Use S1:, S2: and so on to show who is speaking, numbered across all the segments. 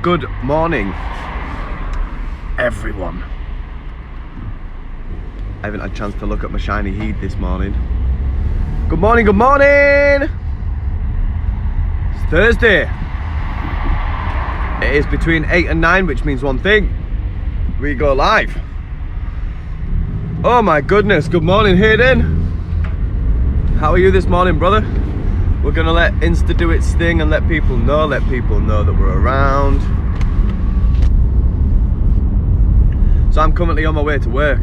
S1: Good morning, everyone. I haven't had a chance to look at my shiny heat this morning. Good morning, good morning! It's Thursday. It is between 8 and 9, which means one thing. We go live. Oh my goodness, good morning, Hayden. How are you this morning, brother? We're gonna let Insta do its thing and let people know that we're around. So I'm currently on my way to work,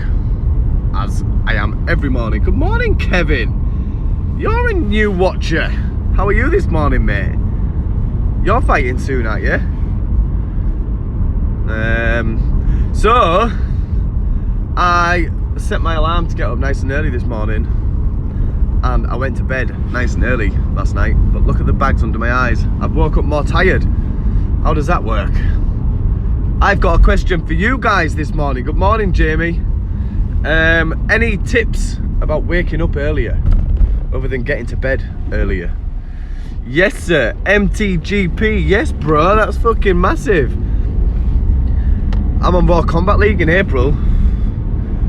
S1: as I am every morning. Good morning, Kevin. You're a new watcher. How are you this morning, mate? You're fighting soon, aren't you? So I set my alarm to get up nice and early this morning, and I went to bed nice and early last night, but look at the bags under my eyes. I've woke up more tired. How does that work? I've got a question for you guys this morning. Good morning, Jamie. Any tips about waking up earlier other than getting to bed earlier? Yes, sir. MTGP. Yes, bro. That's fucking massive. I'm on Raw Combat League in April.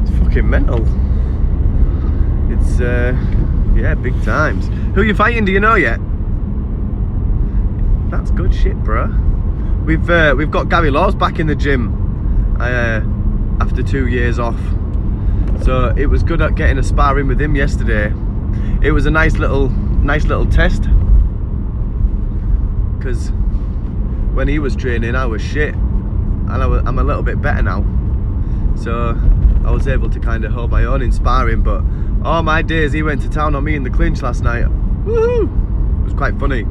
S1: It's fucking mental. It's yeah, big times. Who are you fighting? Do you know yet? That's good shit, bro. We've got Gary Laws back in the gym after 2 years off. So it was good at getting a sparring with him yesterday. It was a nice little test, because when he was training I was shit, and I'm a little bit better now. So I was able to kind of hold my own in sparring, but oh my days, he went to town on me in the clinch last night. Woohoo! It was quite funny.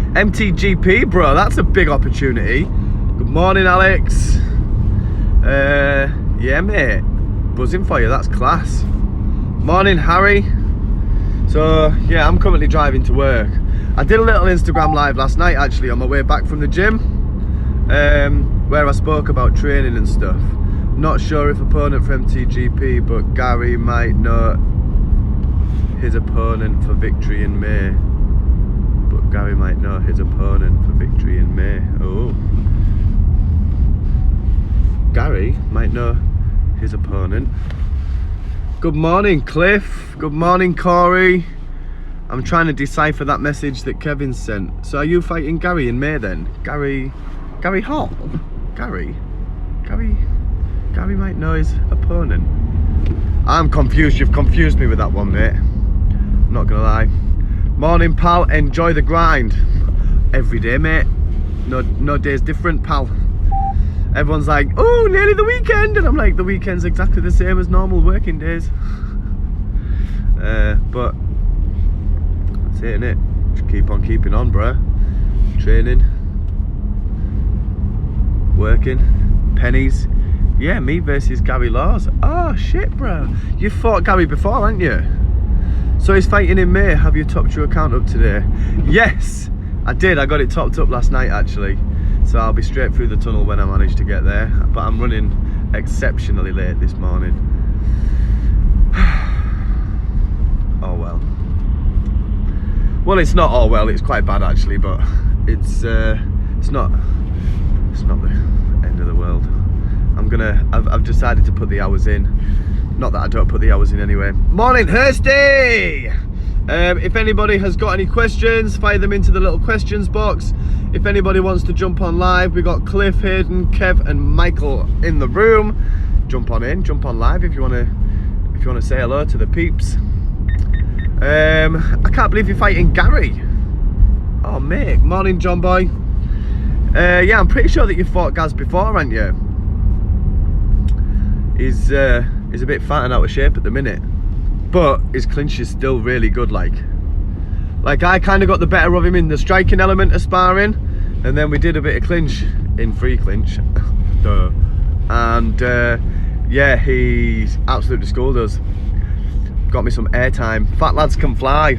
S1: MTGP, bro, that's a big opportunity. Good morning, Alex. Yeah, mate. Buzzing for you, that's class. Morning, Harry. So, yeah, I'm currently driving to work. I did a little Instagram live last night, actually, on my way back from the gym, where I spoke about training and stuff. Not sure if opponent for MTGP, but Gary might know his opponent for victory in May. But Gary might know his opponent for victory in May. Oh. Gary might know his opponent. Good morning, Cliff. Good morning, Corey. I'm trying to decipher that message that Kevin sent. So are you fighting Gary in May then? Gary Hall? Gary might know his opponent. I'm confused. You've confused me with that one, mate. I'm not gonna lie. Morning, pal. Enjoy the grind. Every day, mate. No day's different, pal. Everyone's like, oh, nearly the weekend. And I'm like, the weekend's exactly the same as normal working days. But that's it, innit? Just keep on keeping on, bruh. Training. Working. Pennies. Yeah, me versus Gary Laws. Oh shit, bro. You fought Gary before, haven't you? So he's fighting in May. Have you topped your account up today? Yes, I did. I got it topped up last night, actually. So I'll be straight through the tunnel when I manage to get there. But I'm running exceptionally late this morning. Oh well. Well, it's not all well. It's quite bad actually, but it's not the end of the world. I've decided to put the hours in. Not that I don't put the hours in anyway. Morning, Hursty! If anybody has got any questions, fire them into the little questions box. If anybody wants to jump on live, we got Cliff, Hayden, Kev and Michael in the room. Jump on in, jump on live if you wanna say hello to the peeps. I can't believe you're fighting Gary. Oh mate, morning John boy. Yeah, I'm pretty sure that you fought Gaz before, haven't you? He's a bit fat and out of shape at the minute, but his clinch is still really good. Like I kind of got the better of him in the striking element of sparring, and then we did a bit of clinch in free clinch. Duh. And yeah, he's absolutely schooled us. Got me some airtime. Fat lads can fly.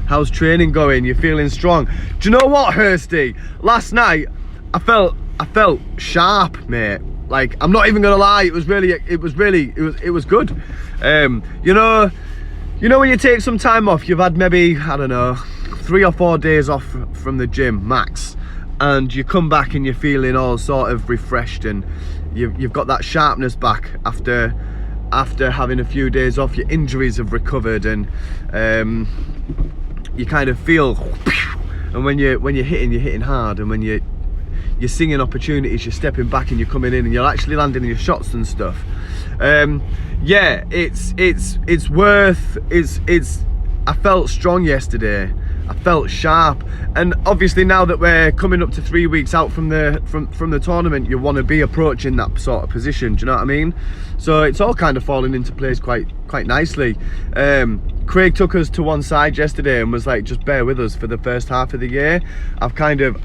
S1: How's training going? You feeling strong? Do you know what, Hursty? Last night I felt sharp, mate. Like, I'm not even gonna lie, it was good. You know when you take some time off, you've had maybe, I don't know, 3 or 4 days off from the gym max, and you come back and you're feeling all sort of refreshed, and you've got that sharpness back after having a few days off. Your injuries have recovered, and you kind of feel, and when you're hitting hard, and when you're singing opportunities, you're stepping back and you're coming in and you're actually landing your shots and stuff. Yeah, it's worth. I felt strong yesterday. I felt sharp, and obviously now that we're coming up to 3 weeks out from the tournament, you want to be approaching that sort of position. Do you know what I mean? So it's all kind of falling into place quite nicely. Craig took us to one side yesterday and was like, just bear with us for the first half of the year. I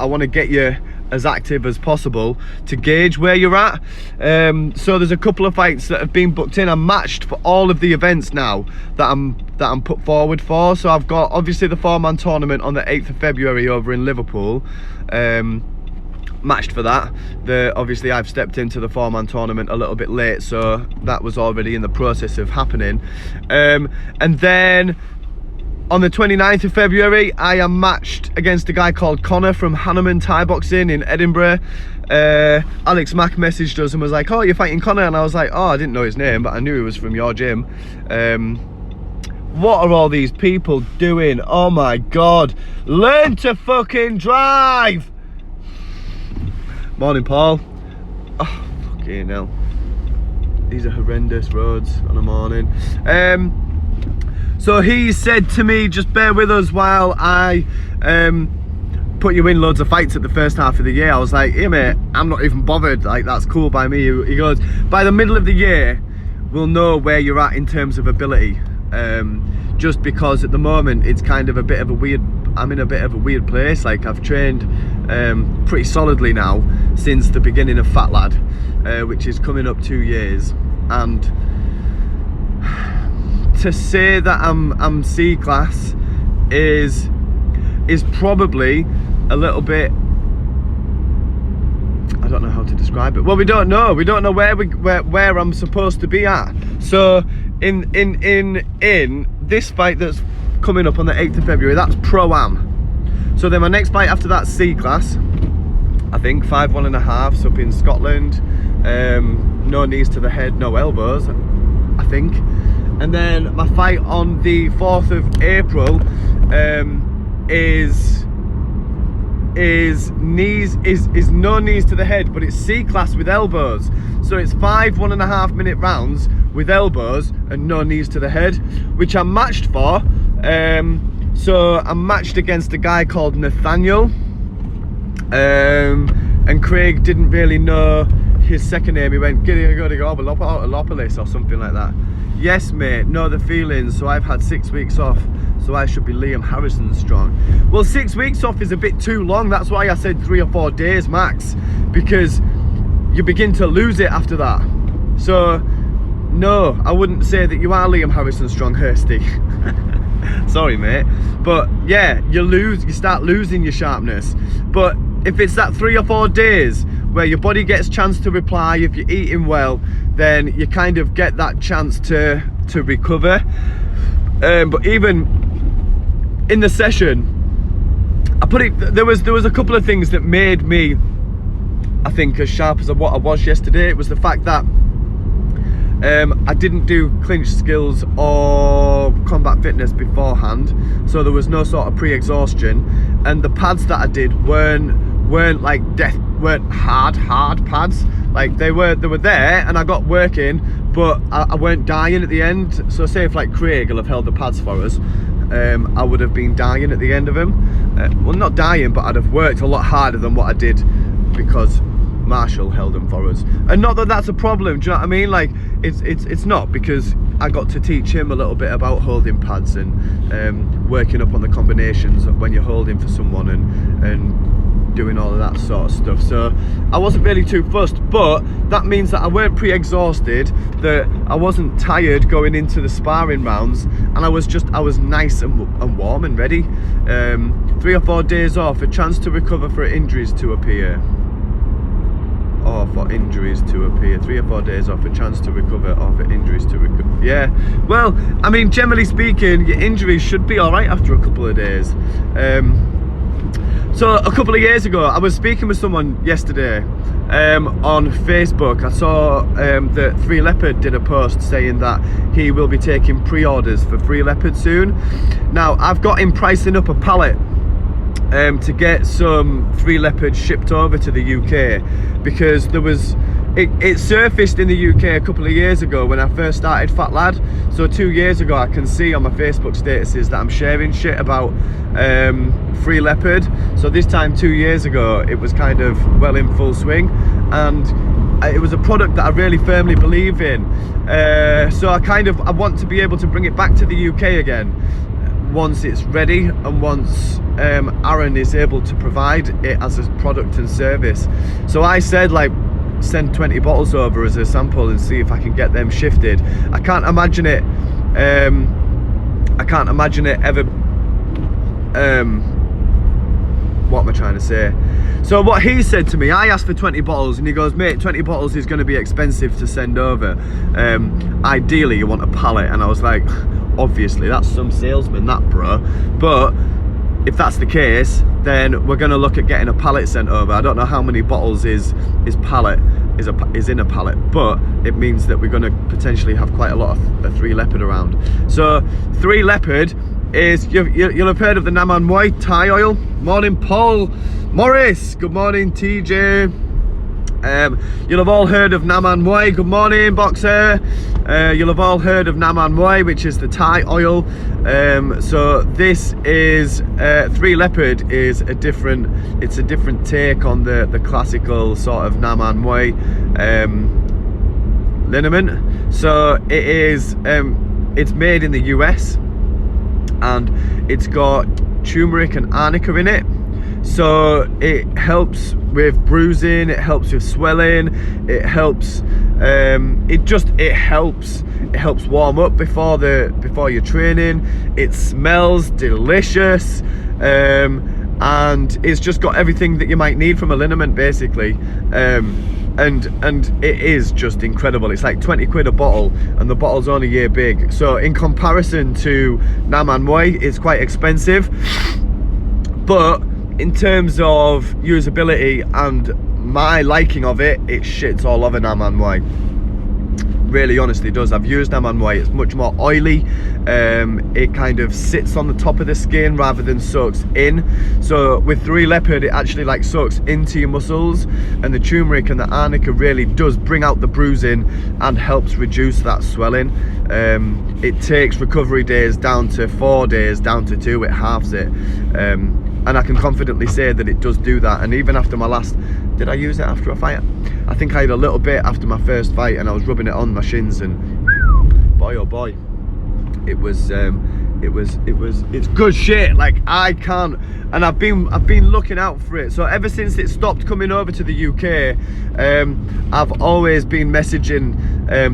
S1: want to get you as active as possible to gauge where you're at. So there's a couple of fights that have been booked in. I'm matched for all of the events now that I'm put forward for. So I've got obviously the 4-man tournament on the 8th of February over in Liverpool. Matched for that. Obviously I've stepped into the 4-man tournament a little bit late, so that was already in the process of happening. And then on the 29th of February, I am matched against a guy called Connor from Hanneman Thai Boxing in Edinburgh. Alex Mack messaged us and was like, oh, you're fighting Connor? And I was like, oh, I didn't know his name, but I knew he was from your gym. What are all these people doing? Oh my God. Learn to fucking drive. Morning, Paul. Oh, fucking hell. These are horrendous roads on a morning. So he said to me, just bear with us while I put you in loads of fights at the first half of the year. I was like, hey mate, I'm not even bothered. Like, that's cool by me. He goes, by the middle of the year, we'll know where you're at in terms of ability. Just because at the moment it's kind of I'm in a bit of a weird place. Like, I've trained pretty solidly now since the beginning of Fat Lad, which is coming up 2 years, and to say that I'm C class is probably a little bit, I don't know how to describe it. Well, we don't know where I'm supposed to be at. So in this fight that's coming up on the 8th of February, that's Pro-Am. So then my next fight after that, C class, I think 5-1.5 up in Scotland. No knees to the head, no elbows, I think. And then my fight on the 4th of April is no knees to the head, but it's C class with elbows. So it's 5 1.5-minute rounds with elbows and no knees to the head, which I'm matched for. So I'm matched against a guy called Nathaniel, and Craig didn't really know his second name. He went Giddy-go-Lopolis or something like that. Yes mate, know the feelings. So I've had 6 weeks off, so I should be Liam Harrison strong. Well, 6 weeks off is a bit too long. That's why I said 3 or 4 days max, because you begin to lose it after that. So no, I wouldn't say that you are Liam Harrison strong, Hursty. Sorry mate, but yeah, you start losing your sharpness. But if it's that 3 or 4 days where your body gets a chance to reply, if you're eating well, then you kind of get that chance to recover. But even in the session, there was a couple of things that made me, I think, as sharp as what I was yesterday. It was the fact that I didn't do clinch skills or combat fitness beforehand, so there was no sort of pre-exhaustion, and the pads that I did weren't like weren't hard pads. Like they were there, and I got working, but I weren't dying at the end. So say if like Craig will have held the pads for us, I would have been dying at the end of them. Well, not dying, but I'd have worked a lot harder than what I did because Marshall held them for us. And not that that's a problem, do you know what I mean? Like, it's not, because I got to teach him a little bit about holding pads and working up on the combinations of when you're holding for someone and doing all of that sort of stuff. So I wasn't really too fussed, but that means that I weren't pre-exhausted, that I wasn't tired going into the sparring rounds, and I was nice and warm and ready. 3 or 4 days off, a chance to recover for injuries to appear. Or for injuries to appear. 3 or 4 days off, a chance to recover, or for injuries to recover. Yeah, well, I mean, generally speaking, your injuries should be all right after a couple of days. So a couple of years ago, I was speaking with someone yesterday on Facebook. I saw that Three Leopard did a post saying that he will be taking pre-orders for Three Leopard soon. Now, I've got him pricing up a pallet to get some Three Leopard shipped over to the UK, because there was it surfaced in the UK a couple of years ago when I first started Fat Lad. So 2 years ago, I can see on my Facebook statuses that I'm sharing shit about Three Leopard. So this time 2 years ago, it was kind of well in full swing, and it was a product that I really firmly believe in. So I want to be able to bring it back to the UK again once it's ready, and once Aaron is able to provide it as a product and service. So I said, like, send 20 bottles over as a sample and see if I can get them shifted. I can't imagine it ever what am I trying to say? So what he said to me, I asked for 20 bottles and he goes, mate, 20 bottles is going to be expensive to send over. Ideally you want a pallet. And I was like, obviously that's some salesman, that, bro. But if that's the case, then we're going to look at getting a pallet sent over. I don't know how many bottles is in a pallet, but it means that we're going to potentially have quite a lot of Three Leopard around. So Three Leopard is, you'll have heard of the Naman Muay Thai oil. Morning, Paul Morris. Good morning, TJ. You'll have all heard of Naman Muay. Good morning, Boxer. You'll have all heard of Naman Muay, which is the Thai oil. So this is Three Leopard is a different take on the classical sort of Naman Muay liniment. So it is it's made in the US, and it's got turmeric and arnica in it. So it helps with bruising, it helps with swelling, it helps it helps warm up before your training. It smells delicious, and it's just got everything that you might need from a liniment, basically. And it is just incredible. It's like 20 quid a bottle, and the bottle's only a year big. So in comparison to Naman Muay, it's quite expensive, but in terms of usability and my liking of it, it shits all over Naman Muay. Really honestly does. I've used Naman Muay. It's much more oily. It kind of sits on the top of the skin rather than soaks in. So with Three Leopard, it actually like soaks into your muscles, and the turmeric and the arnica really does bring out the bruising and helps reduce that swelling. It takes recovery days down to 4 days, down to 2. It halves it. And I can confidently say that it does do that. And even after my last, did I use it after a fight? I think I had a little bit after my first fight, and I was rubbing it on my shins, and boy oh boy, it's good shit. Like, I can't, and I've been looking out for it. So ever since it stopped coming over to the UK, I've always been messaging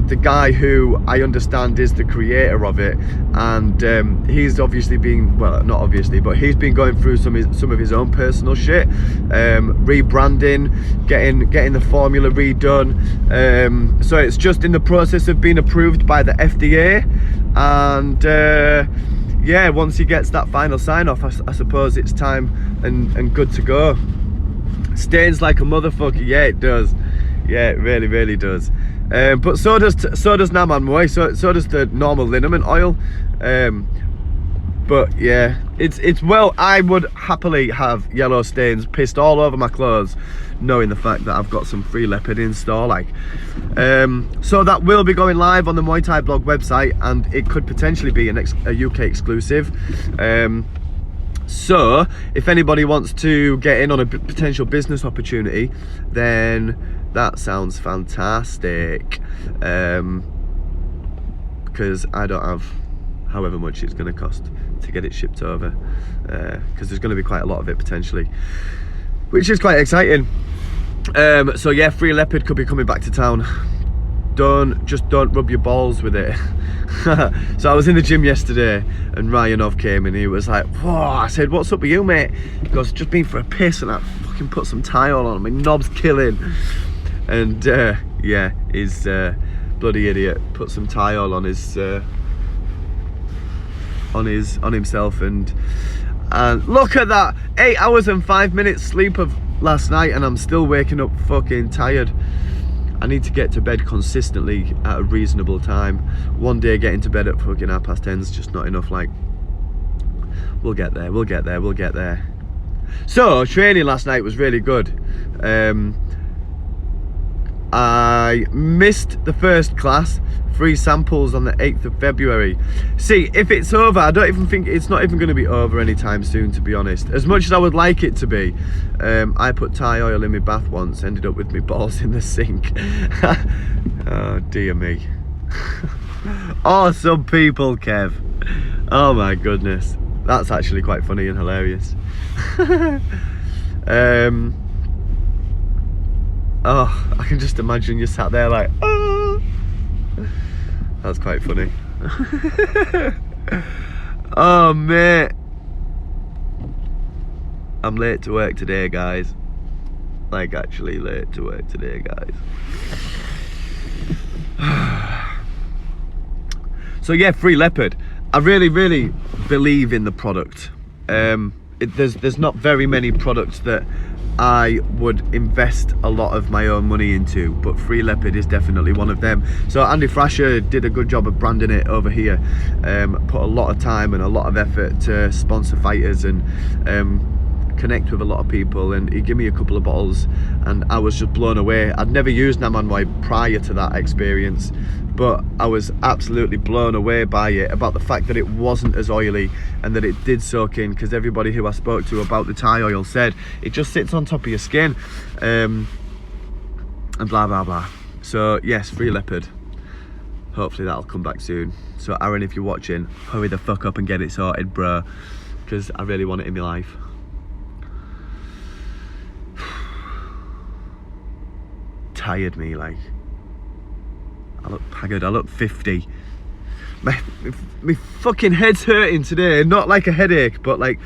S1: the guy who I understand is the creator of it, and he's obviously been, well, not obviously, but he's been going through some of his own personal shit, rebranding, getting the formula redone. So it's just in the process of being approved by the FDA, and yeah, once he gets that final sign off, I suppose it's time and good to go. Stains like a motherfucker. Yeah, it does. Yeah, it really, really does. But so does Naman Muay. So does the normal liniment oil. But yeah, it's well, I would happily have yellow stains pissed all over my clothes, knowing the fact that I've got some Three Leopard in store. Like, so that will be going live on the Muay Thai blog website, and it could potentially be a UK exclusive. So if anybody wants to get in on a potential business opportunity, then that sounds fantastic. Because I don't have however much it's going to cost to get it shipped over, because there's going to be quite a lot of it potentially, which is quite exciting. So yeah, Three Leopard could be coming back to town. Just don't rub your balls with it. So I was in the gym yesterday, and Ryanov came and he was like, whoa. I said, what's up with you, mate? He goes, just been for a piss and I fucking put some Thai oil on, my knob's killing. And yeah, he's bloody idiot, put some Thai oil on his on himself, and And look at that, 8 hours and 5 minutes sleep of last night, and I'm still waking up fucking tired. I need to get to bed consistently at a reasonable time. One day getting to bed at fucking 10:30 is just not enough. Like, we'll get there, we'll get there, we'll get there. So training last night was really good. I missed the first class, 3 samples on the 8th of February. See, if it's over, I don't even think it's not even going to be over anytime soon, to be honest. As much as I would like it to be. I put Thai oil in my bath once, ended up with my balls in the sink. Oh dear me. Oh, some people, Kev. Oh my goodness. That's actually quite funny and hilarious. Oh, I can just imagine you sat there like, oh. That's quite funny. Oh, mate. I'm late to work today, guys. Like, actually late to work today, guys. So yeah, Free Leopard. I really, really believe in the product. There's not very many products that I would invest a lot of my own money into, but Free Leopard is definitely one of them. So Andy Thrasher did a good job of branding it over here. Put a lot of time and a lot of effort to sponsor fighters and connect with a lot of people, and he gave me a couple of bottles and I was just blown away. I'd never used Naman Muay prior to that experience, but I was absolutely blown away by it, about the fact that it wasn't as oily and that it did soak in, because everybody who I spoke to about the Thai oil said it just sits on top of your skin, and blah blah blah. So yes, Free Leopard, hopefully that'll come back soon. So Aaron, if you're watching, hurry the fuck up and get it sorted, bro, because I really want it in my life. Tired me, like, I look haggard, I look 50. My fucking head's hurting today, not like a headache, but like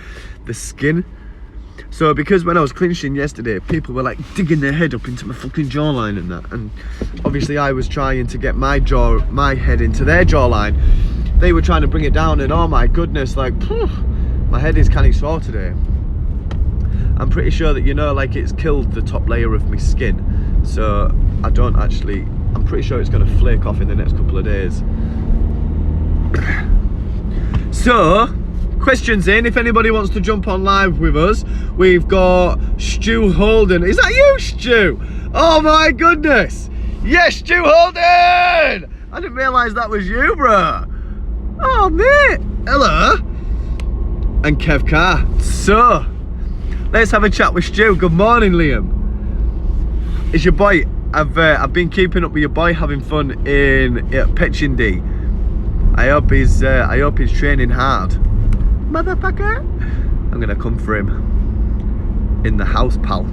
S1: the skin. So because when I was clinching yesterday, people were like digging their head up into my fucking jawline and that, and obviously I was trying to get my head into their jawline. They were trying to bring it down, and oh my goodness, like, my head is kind of sore today. I'm pretty sure that, you know, like, it's killed the top layer of my skin, so I don't actually, I'm pretty sure it's going to flake off in the next couple of days. So, questions in, if anybody wants to jump on live with us. We've got Stu Holden. Is that you, Stu? Oh my goodness. Yes, Stu Holden! I didn't realise that was you, bro. Oh, mate. Hello. And Kev Carr. So, let's have a chat with Stu. Good morning, Liam. It's your boy. I've been keeping up with your boy, having fun in Petchindy. I hope he's training hard. Motherfucker. I'm gonna come for him in the house, pal.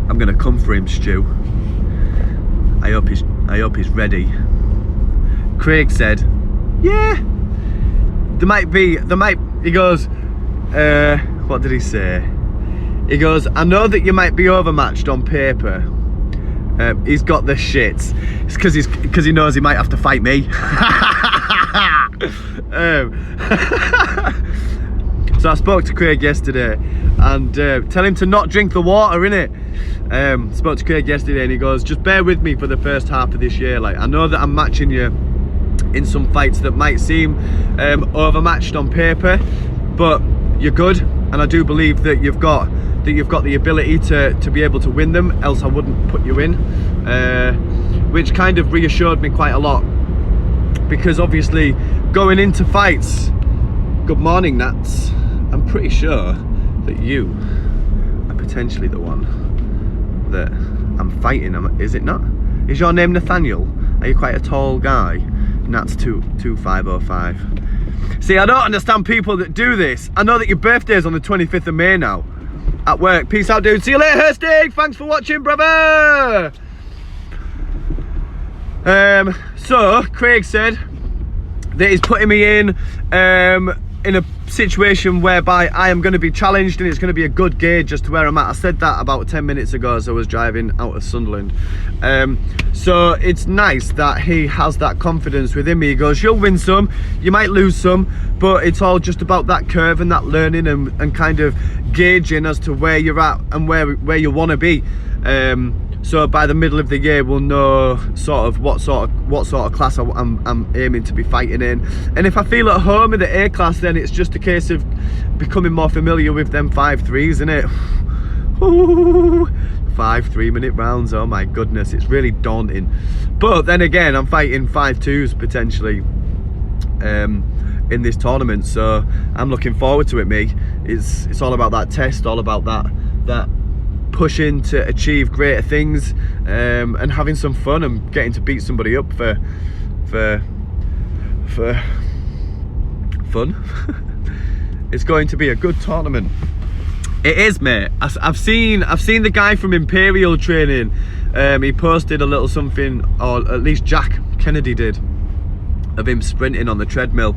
S1: I'm gonna come for him, Stu. I hope he's ready. Craig said, yeah, he goes, what did he say? He goes, I know that you might be overmatched on paper. He's got the shits. It's because he knows he might have to fight me. So I spoke to Craig yesterday, and tell him to not drink the water, innit? Spoke to Craig yesterday, and he goes, just bear with me for the first half of this year. Like, I know that I'm matching you in some fights that might seem overmatched on paper, but you're good, and I do believe that you've got the ability to be able to win them, else I wouldn't put you in, which kind of reassured me quite a lot, because obviously going into fights, good morning Nats, I'm pretty sure that you are potentially the one that I'm fighting. Is it not? Is your name Nathaniel? Are you quite a tall guy? Nats 2505. See, I don't understand people that do this. I know that your birthday is on the 25th of May now. At work. Peace out, dude. See you later, Hurstig. Thanks for watching, brother. So Craig said that he's putting me in in a situation whereby I am going to be challenged, and it's going to be a good gauge as to where I'm at. I said that about 10 minutes ago as I was driving out of Sunderland. So it's nice that he has that confidence within me. He goes, you'll win some, you might lose some, but it's all just about that curve and that learning and kind of gauging as to where you're at and where you want to be. So by the middle of the year, we'll know sort of what sort of class I'm aiming to be fighting in. And if I feel at home in the A class, then it's just a case of becoming more familiar with them 5-3s, isn't it? Ooh, 5 3-minute rounds. Oh my goodness, it's really daunting. But then again, I'm fighting 5-2s potentially in this tournament, so I'm looking forward to it. Me, it's all about that test, all about that pushing to achieve greater things, and having some fun and getting to beat somebody up for fun. It's going to be a good tournament. It is, mate. I've seen the guy from Imperial Training. He posted a little something, or at least Jack Kennedy did, of him sprinting on the treadmill,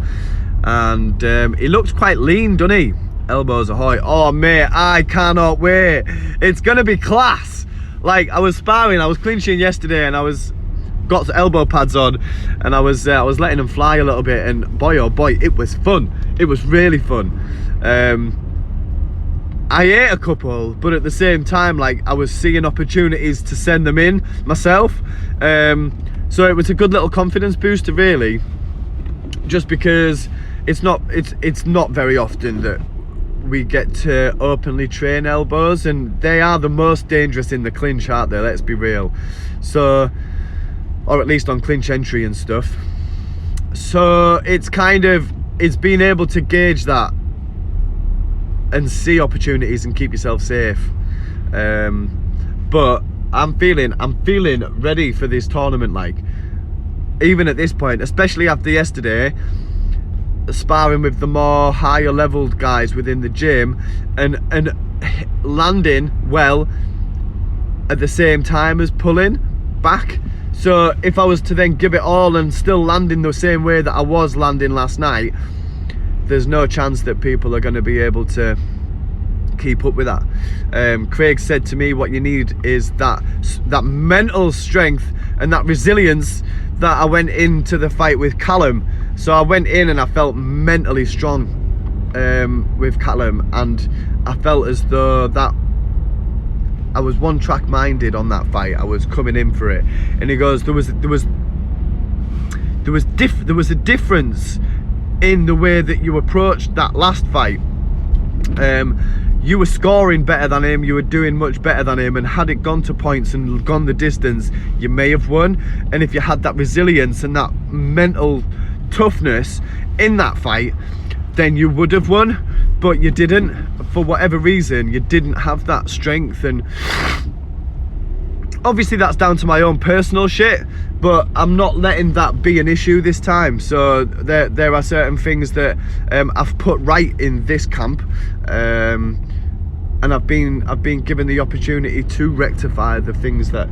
S1: and he looked quite lean, doesn't he? Elbows ahoy. Oh mate, I cannot wait. It's gonna be class. Like, I was sparring, I was clinching yesterday, and I got elbow pads on, and I was letting them fly a little bit, and boy oh boy, it was fun. It was really fun. I ate a couple, but at the same time, like, I was seeing opportunities to send them in myself. So it was a good little confidence booster, really, just because it's not very often that we get to openly train elbows, and they are the most dangerous in the clinch, aren't they? Let's be real. So, or at least on clinch entry and stuff. So it's being able to gauge that and see opportunities and keep yourself safe. But I'm feeling ready for this tournament, like, even at this point, especially after yesterday, sparring with the more higher leveled guys within the gym, and landing well at the same time as pulling back. So if I was to then give it all and still land in the same way that I was landing last night, there's no chance that people are going to be able to keep up with that. Craig said to me, what you need is that mental strength and that resilience that I went into the fight with Callum. So I went in and I felt mentally strong with Callum, and I felt as though that I was one track minded on that fight. I was coming in for it, and he goes, there was a difference in the way that you approached that last fight. You were scoring better than him, you were doing much better than him, and had it gone to points and gone the distance, you may have won. And if you had that resilience and that mental toughness in that fight, then you would have won. But you didn't. For whatever reason, you didn't have that strength, and obviously that's down to my own personal shit, but I'm not letting that be an issue this time. So there are certain things that I've put right in this camp, and I've been given the opportunity to rectify the things that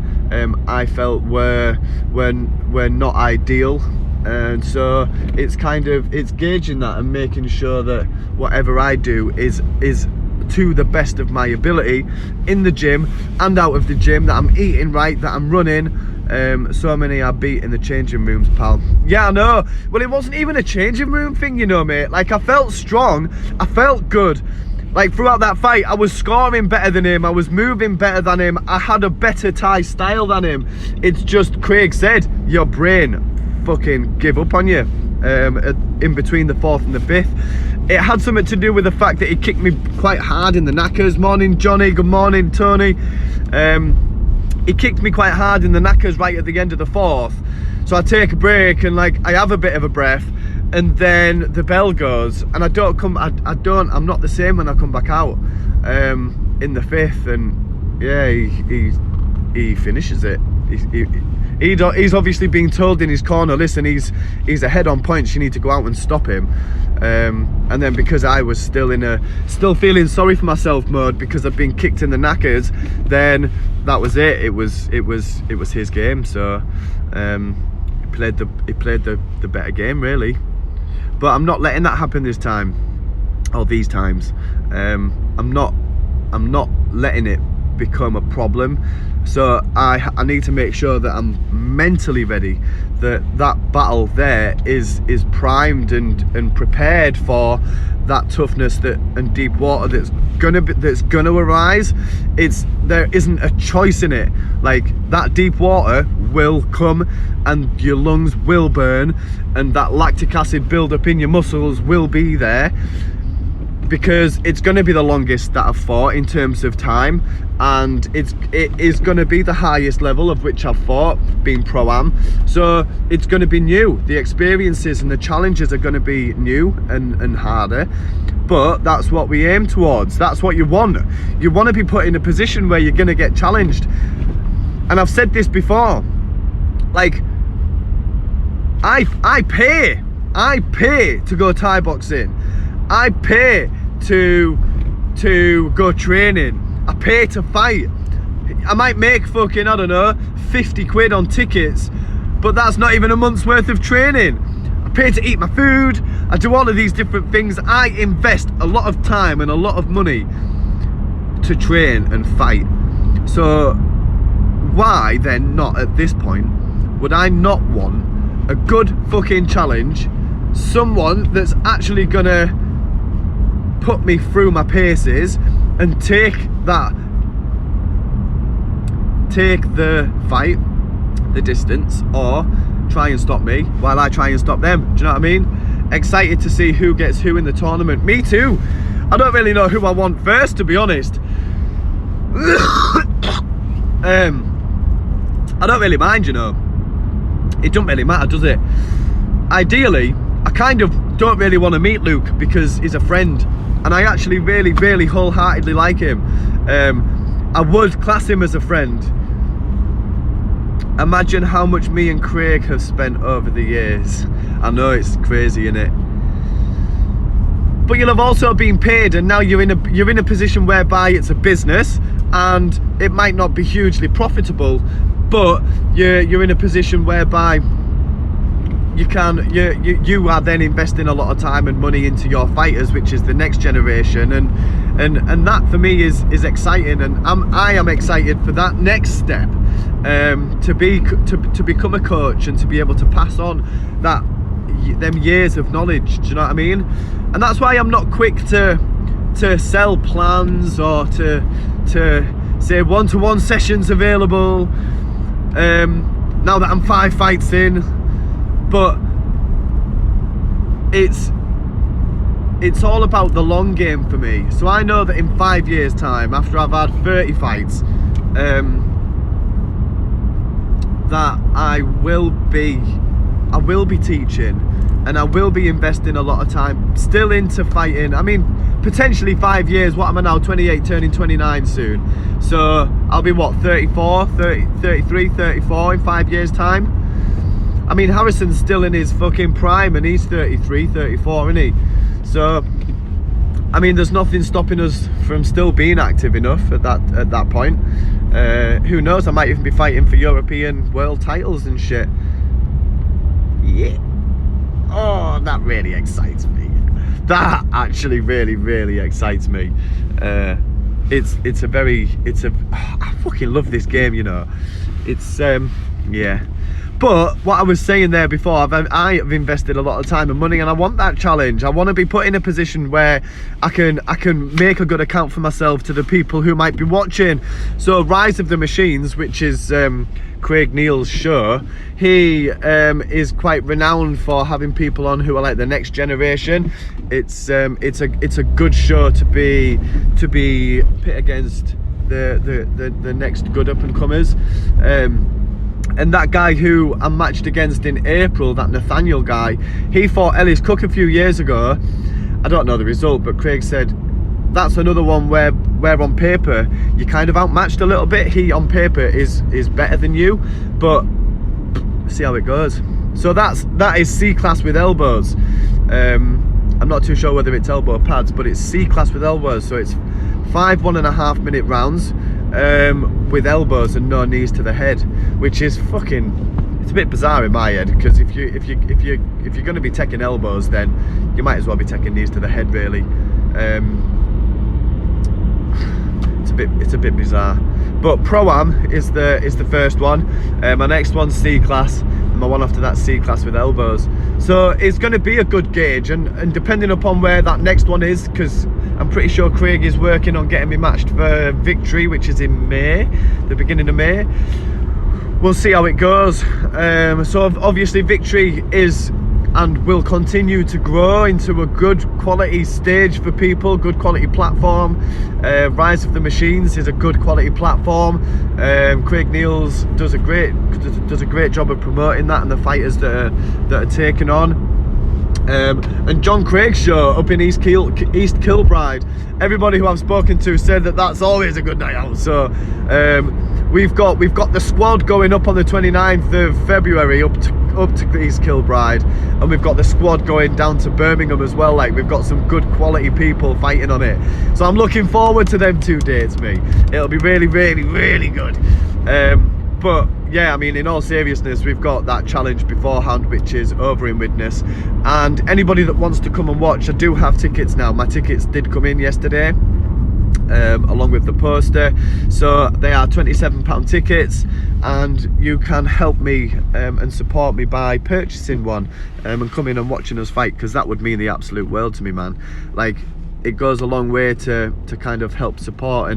S1: I felt were not ideal. And so it's gauging that and making sure that whatever I do is to the best of my ability in the gym and out of the gym, that I'm eating right, that I'm running. So many I beat in the changing rooms, pal. Yeah, I know. Well, it wasn't even a changing room thing, you know, mate. Like, I felt strong, I felt good. Like, throughout that fight, I was scoring better than him, I was moving better than him, I had a better Thai style than him. It's just, Craig said, your brain fucking give up on you in between the 4th and the 5th. It had something to do with the fact that he kicked me quite hard in the knackers. Morning, Johnny. Good morning, Tony. He kicked me quite hard in the knackers right at the end of the 4th. So I take a break and, like, I have a bit of a breath, and then the bell goes, and I'm not the same when I come back out in the 5th, and yeah, he finishes it. He's obviously being told in his corner, listen, he's ahead on points, you need to go out and stop him. And then because I was still feeling sorry for myself mode because I've been kicked in the knackers, then that was it. It was his game. So he played the better game, really. but I'm not letting that happen this time, or these times. I'm not letting it become a problem. So I need to make sure that I'm mentally ready, that battle there is primed and prepared for that toughness and deep water that's gonna arise. There isn't a choice in it. Like, that deep water will come and your lungs will burn, and that lactic acid build-up in your muscles will be there, because it's going to be the longest that I've fought in terms of time, and it is going to be the highest level of which I've fought, being pro-am. So it's going to be new. The experiences and the challenges are going to be new and harder, but that's what we aim towards. That's what you want. You want to be put in a position where you're going to get challenged. And I've said this before, like, I pay to go Thai boxing. I pay to go training. I pay to fight. I might make fucking, I don't know, 50 quid on tickets, but that's not even a month's worth of training. I pay to eat my food. I do all of these different things. I invest a lot of time and a lot of money to train and fight. So why then not, at this point, would I not want a good fucking challenge, someone that's actually gonna put me through my paces and take the fight the distance, or try and stop me while I try and stop them? Do you know what I mean? Excited to see who gets who in the tournament. Me too. I don't really know who I want first, to be honest. I don't really mind, you know. It doesn't really matter, does it? Ideally, I kind of don't really want to meet Luke because he's a friend, and I actually really, really wholeheartedly like him. I would class him as a friend. Imagine how much me and Craig have spent over the years. I know it's crazy, innit? But you'll have also been paid, and now you're in a position whereby it's a business, and it might not be hugely profitable, but you're in a position whereby you are then investing a lot of time and money into your fighters, which is the next generation, and that for me is exciting, and I am excited for that next step, to become a coach and to be able to pass on them years of knowledge. Do you know what I mean? And that's why I'm not quick to sell plans or to say one-to-one sessions available now that I'm 5 fights in. But it's all about the long game for me. So I know that in 5 years' time, after I've had 30 fights, that I will be teaching, and I will be investing a lot of time still into fighting. I mean, potentially 5 years. What am I now? 28, turning 29 soon. So I'll be what, 34, 30, 33, 34 in 5 years' time. I mean, Harrison's still in his fucking prime, and he's 33, 34, isn't he? So, I mean, there's nothing stopping us from still being active enough at that point. Who knows? I might even be fighting for European world titles and shit. Yeah. Oh, that really excites me. That actually really, really excites me. I fucking love this game, you know. It's yeah. But what I was saying there before, I have invested a lot of time and money, and I want that challenge. I want to be put in a position where I can make a good account for myself to the people who might be watching. So Rise of the Machines, which is Craig Neal's show, he is quite renowned for having people on who are like the next generation. It's a good show to be pit against the next good up and comers. And that guy who I matched against in April, that Nathaniel guy, he fought Ellis Cook a few years ago. I don't know the result, but Craig said that's another one where on paper you kind of outmatched a little bit. He on paper is better than you, but see how it goes. So that is C class with elbows. I'm not too sure whether it's elbow pads, but it's C class with elbows. So it's 5 1.5 minute rounds with elbows and no knees to the head, which is fucking it's a bit bizarre in my head, because if you're going to be taking elbows, then you might as well be taking knees to the head, really. It's a bit bizarre. But Pro-Am is the first one. My next one's C class, and my one after that C class with elbows. So it's going to be a good gauge, and depending upon where that next one is, because I'm pretty sure Craig is working on getting me matched for Victory, which is in May, the beginning of May. We'll see how it goes. So obviously Victory is and will continue to grow into a good quality stage for people, good quality platform. Rise of the Machines is a good quality platform. Craig Neals does a great job of promoting that and the fighters that are taken on. And John Craig's show up in East Kilbride, everybody who I've spoken to said that that's always a good night out. So we've got the squad going up on the 29th of February up to East Kilbride, and we've got the squad going down to Birmingham as well. Like, we've got some good quality people fighting on it, so I'm looking forward to them 2 dates, mate. It'll be really, really, really good. But yeah, I mean, in all seriousness, we've got that challenge beforehand, which is over in Widnes, and anybody that wants to come and watch, I do have tickets now. My tickets did come in yesterday, along with the poster, so they are £27 tickets, and you can help me and support me by purchasing one and coming and watching us fight, because that would mean the absolute world to me, man. Like, it goes a long way to kind of help support,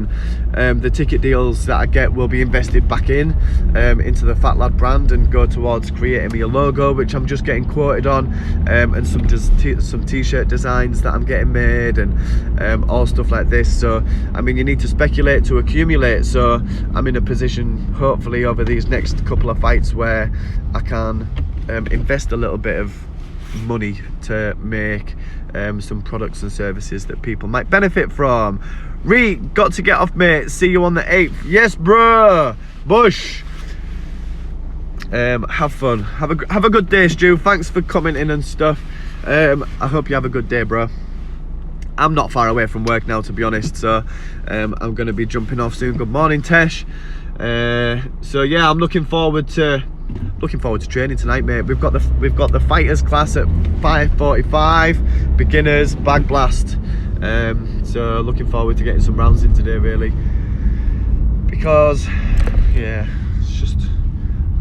S1: and the ticket deals that I get will be invested back into the Fat Lad brand and go towards creating me a logo, which I'm just getting quoted on, and some t-shirt designs that I'm getting made, and all stuff like this. So I mean, you need to speculate to accumulate, so I'm in a position hopefully over these next couple of fights where I can invest a little bit of money to make some products and services that people might benefit from. Got to get off, mate. See you on the 8th. Yes, bro. Bush. Have fun. Have a good day, Stu. Thanks for commenting and stuff. I hope you have a good day, bro. I'm not far away from work now, to be honest, so I'm going to be jumping off soon. Good morning, Tesh. So yeah, I'm looking forward to training tonight, mate. We've got the fighters class at 5:45, beginners, bag blast. So looking forward to getting some rounds in today, really, because yeah, it's just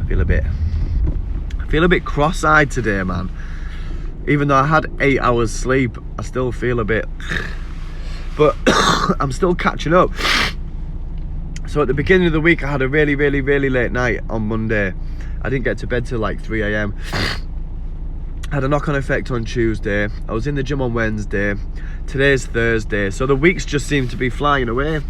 S1: I feel a bit cross-eyed today, man. Even though I had 8 hours sleep, I still feel a bit, but I'm still catching up. So at the beginning of the week, I had a really, really, really late night on Monday. I didn't get to bed till like 3 AM. Had a knock-on effect on Tuesday. I was in the gym on Wednesday. Today's Thursday, so the weeks just seem to be flying away.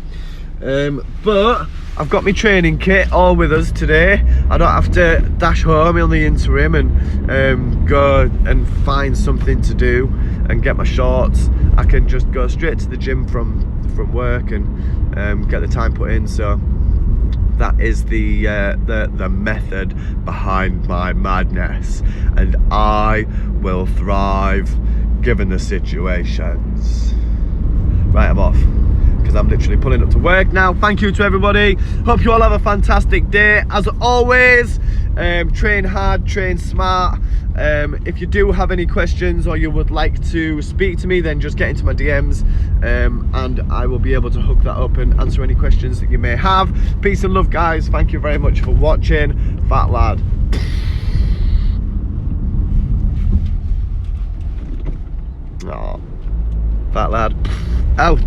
S1: But I've got my training kit all with us today. I don't have to dash home in the interim and go and find something to do and get my shorts. I can just go straight to the gym from work and get the time put in. So that is the method behind my madness, and I will thrive given the situations. Right, I'm off, because I'm literally pulling up to work now. Thank you to everybody. Hope you all have a fantastic day. As always, train hard, train smart. If you do have any questions or you would like to speak to me, then just get into my DMs, and I will be able to hook that up and answer any questions that you may have. Peace and love, guys. Thank you very much for watching. Fat Lad. Oh, Fat Lad out.